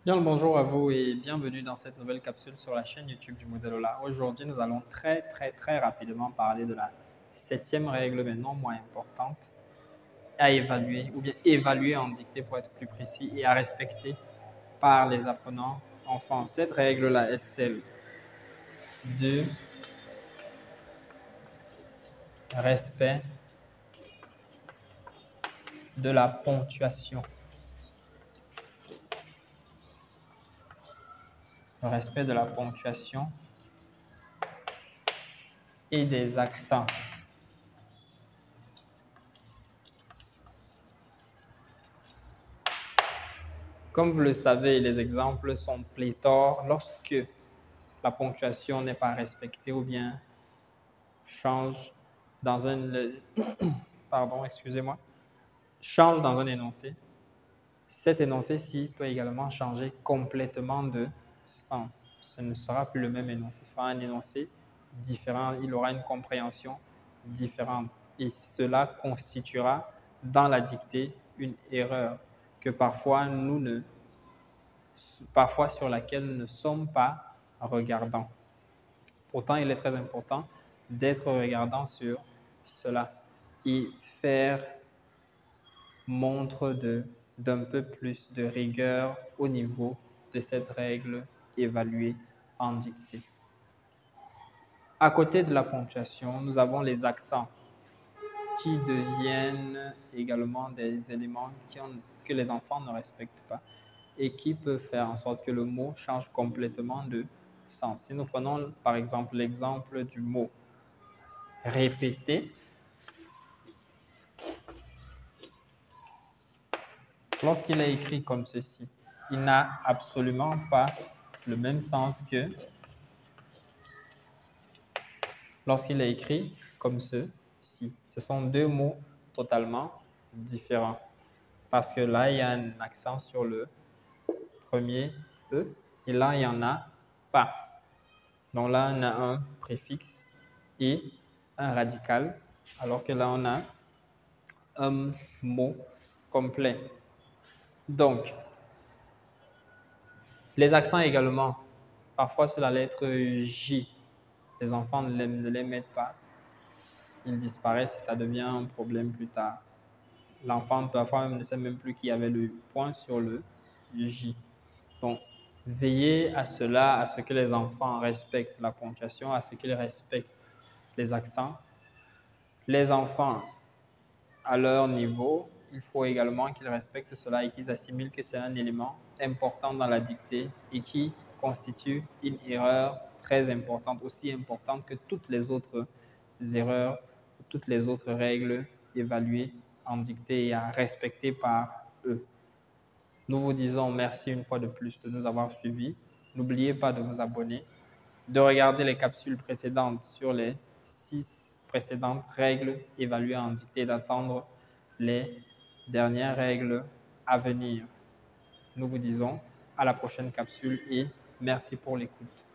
Bien le bonjour à vous et bienvenue dans cette nouvelle capsule sur la chaîne YouTube du Modelola. Aujourd'hui, nous allons très rapidement parler de la septième règle, mais non moins importante, à évaluer ou bien évaluer en dictée pour être plus précis et à respecter par les apprenants enfants. Cette règle-là est celle de respect de la ponctuation. Le respect de la ponctuation et des accents. Comme vous le savez, les exemples sont pléthores lorsque la ponctuation n'est pas respectée ou bien change dans un pardon, excusez-moi, change dans un énoncé. Cet énoncé-ci peut également changer complètement de sens. Ce ne sera plus le même énoncé, ce sera un énoncé différent, il aura une compréhension différente et cela constituera dans la dictée une erreur que parfois sur laquelle nous ne sommes pas regardants. Pourtant, il est très important d'être regardant sur cela et faire montre d'un peu plus de rigueur au niveau de cette règle évaluée en dictée. À côté de la ponctuation, nous avons les accents qui deviennent également des éléments que les enfants ne respectent pas et qui peuvent faire en sorte que le mot change complètement de sens. Si nous prenons par exemple l'exemple du mot répéter, lorsqu'il est écrit comme ceci, il n'a absolument pas le même sens que lorsqu'il est écrit comme ceci. Ce sont deux mots totalement différents parce que là, il y a un accent sur le premier E et là, il n'y en a pas. Donc là, on a un préfixe et un radical, alors que là, on a un mot complet. Donc, les accents également, parfois sur la lettre J, les enfants ne les mettent pas, ils disparaissent et ça devient un problème plus tard. L'enfant parfois ne sait même plus qu'il y avait le point sur le J. Donc, veillez à cela, à ce que les enfants respectent la ponctuation, à ce qu'ils respectent les accents. Les enfants, à leur niveau, il faut également qu'ils respectent cela et qu'ils assimilent que c'est un élément important dans la dictée et qui constitue une erreur très importante, aussi importante que toutes les autres erreurs, toutes les autres règles évaluées en dictée et à respecter par eux. Nous vous disons merci une fois de plus de nous avoir suivis. N'oubliez pas de vous abonner, de regarder les capsules précédentes sur les 6 précédentes règles évaluées en dictée et d'attendre les dernières règles à venir. Nous vous disons à la prochaine capsule et merci pour l'écoute.